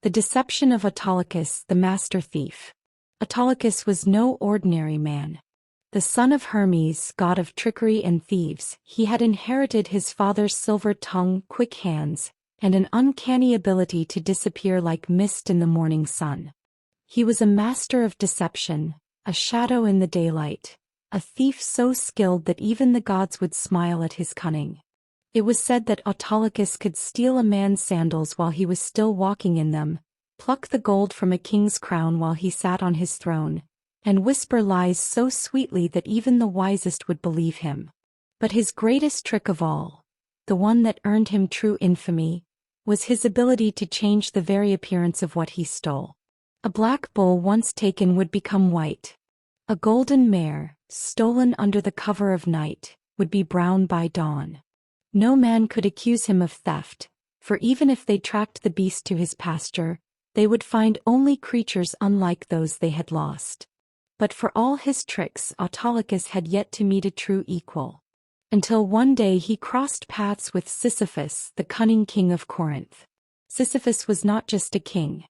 The deception of Autolycus, the master thief. Autolycus was no ordinary man. The son of Hermes, god of trickery and thieves, he had inherited his father's silver tongue, quick hands, and an uncanny ability to disappear like mist in the morning sun. He was a master of deception, a shadow in the daylight, a thief so skilled that even the gods would smile at his cunning. It was said that Autolycus could steal a man's sandals while he was still walking in them, pluck the gold from a king's crown while he sat on his throne, and whisper lies so sweetly that even the wisest would believe him. But his greatest trick of all, the one that earned him true infamy, was his ability to change the very appearance of what he stole. A black bull once taken would become white. A golden mare, stolen under the cover of night, would be brown by dawn. No man could accuse him of theft, for even if they tracked the beast to his pasture, they would find only creatures unlike those they had lost. But for all his tricks, Autolycus had yet to meet a true equal. Until one day he crossed paths with Sisyphus, the cunning king of Corinth. Sisyphus was not just a king.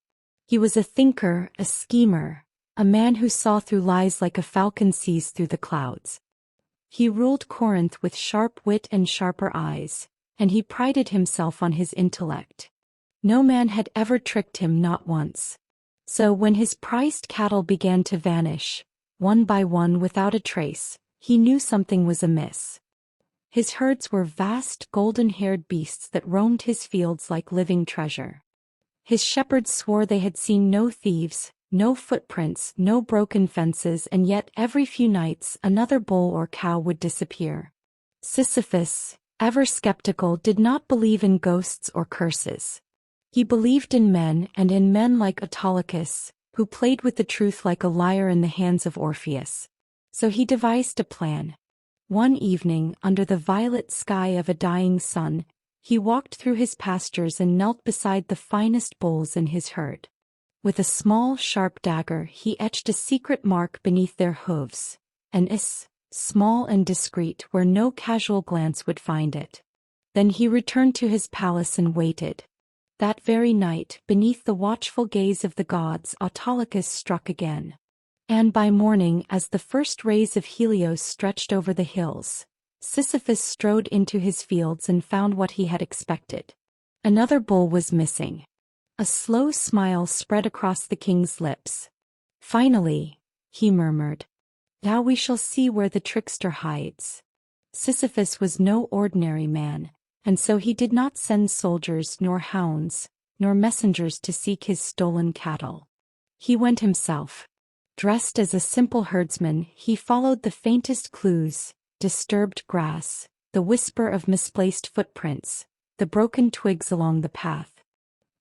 He was a thinker, a schemer, a man who saw through lies like a falcon sees through the clouds. He ruled Corinth with sharp wit and sharper eyes, and he prided himself on his intellect. No man had ever tricked him, not once. So when his prized cattle began to vanish, one by one without a trace, he knew something was amiss. His herds were vast golden-haired beasts that roamed his fields like living treasure. His shepherds swore they had seen no thieves, no footprints, no broken fences, and yet every few nights another bull or cow would disappear. Sisyphus, ever skeptical, did not believe in ghosts or curses. He believed in men, and in men like Autolycus, who played with the truth like a lyre in the hands of Orpheus. So he devised a plan. One evening, under the violet sky of a dying sun, he walked through his pastures and knelt beside the finest bulls in his herd. With a small, sharp dagger he etched a secret mark beneath their hooves, an S, small and discreet where no casual glance would find it. Then he returned to his palace and waited. That very night, beneath the watchful gaze of the gods, Autolycus struck again. And by morning, as the first rays of Helios stretched over the hills, Sisyphus strode into his fields and found what he had expected. Another bull was missing. A slow smile spread across the king's lips. Finally, he murmured, "Now we shall see where the trickster hides." Sisyphus was no ordinary man, and so he did not send soldiers nor hounds, nor messengers to seek his stolen cattle. He went himself. Dressed as a simple herdsman, he followed the faintest clues, disturbed grass, the whisper of misplaced footprints, the broken twigs along the path.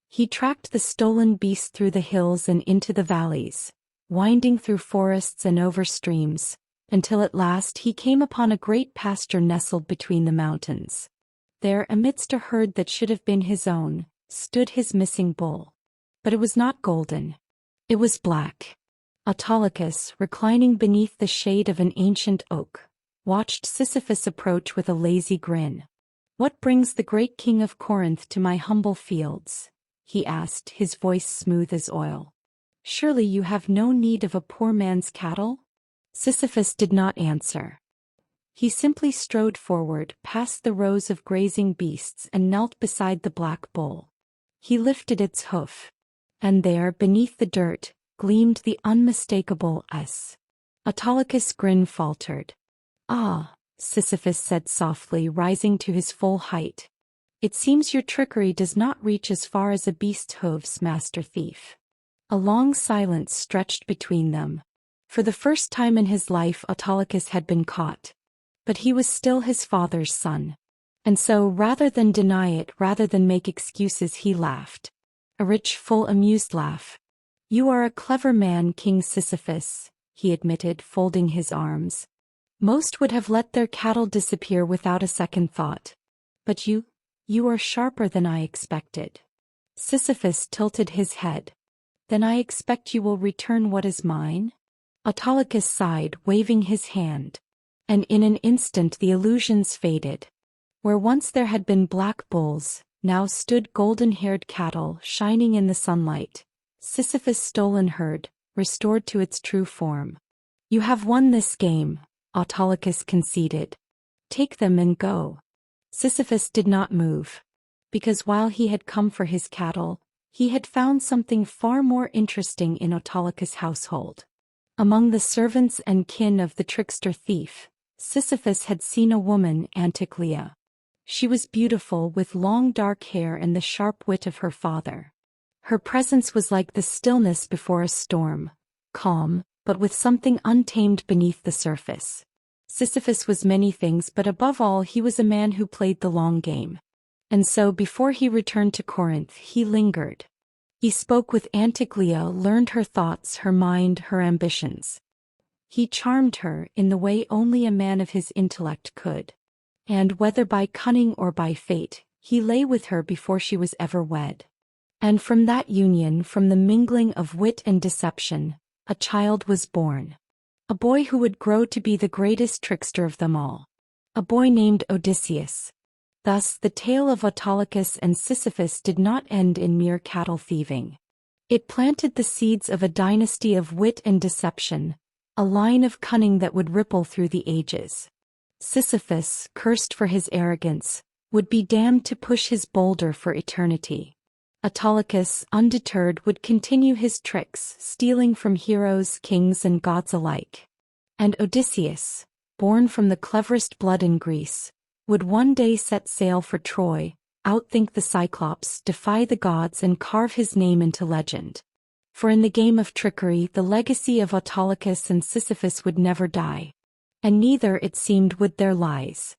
He tracked the stolen beast through the hills and into the valleys, winding through forests and over streams, until at last he came upon a great pasture nestled between the mountains. There, amidst a herd that should have been his own, stood his missing bull. But it was not golden. It was black. Autolycus, reclining beneath the shade of an ancient oak, watched Sisyphus approach with a lazy grin. "What brings the great king of Corinth to my humble fields?" he asked, his voice smooth as oil. "Surely you have no need of a poor man's cattle?" Sisyphus did not answer. He simply strode forward, past the rows of grazing beasts, and knelt beside the black bull. He lifted its hoof. And there, beneath the dirt, gleamed the unmistakable S. Autolycus' grin faltered. "Ah," Sisyphus said softly, rising to his full height. "It seems your trickery does not reach as far as a beast's hooves, master thief." A long silence stretched between them. For the first time in his life Autolycus had been caught. But he was still his father's son. And so, rather than deny it, rather than make excuses, he laughed. A rich, full, amused laugh. "You are a clever man, King Sisyphus," he admitted, folding his arms. "Most would have let their cattle disappear without a second thought. But you are sharper than I expected." Sisyphus tilted his head. "Then I expect you will return what is mine?" Autolycus sighed, waving his hand. And in an instant the illusions faded. Where once there had been black bulls, now stood golden-haired cattle shining in the sunlight, Sisyphus' stolen herd, restored to its true form. "You have won this game," Autolycus conceded. "Take them and go." Sisyphus did not move. Because while he had come for his cattle, he had found something far more interesting in Autolycus' household. Among the servants and kin of the trickster thief, Sisyphus had seen a woman, Anticlea. She was beautiful with long dark hair and the sharp wit of her father. Her presence was like the stillness before a storm, calm, but with something untamed beneath the surface. Sisyphus was many things, but above all he was a man who played the long game. And so before he returned to Corinth he lingered. He spoke with Anticlea, learned her thoughts, her mind, her ambitions. He charmed her in the way only a man of his intellect could. And whether by cunning or by fate, he lay with her before she was ever wed. And from that union, from the mingling of wit and deception, a child was born. A boy who would grow to be the greatest trickster of them all. A boy named Odysseus. Thus the tale of Autolycus and Sisyphus did not end in mere cattle thieving. It planted the seeds of a dynasty of wit and deception, a line of cunning that would ripple through the ages. Sisyphus, cursed for his arrogance, would be damned to push his boulder for eternity. Autolycus, undeterred, would continue his tricks, stealing from heroes, kings, and gods alike. And Odysseus, born from the cleverest blood in Greece, would one day set sail for Troy, outthink the Cyclops, defy the gods, and carve his name into legend. For in the game of trickery the legacy of Autolycus and Sisyphus would never die. And neither, it seemed, would their lies.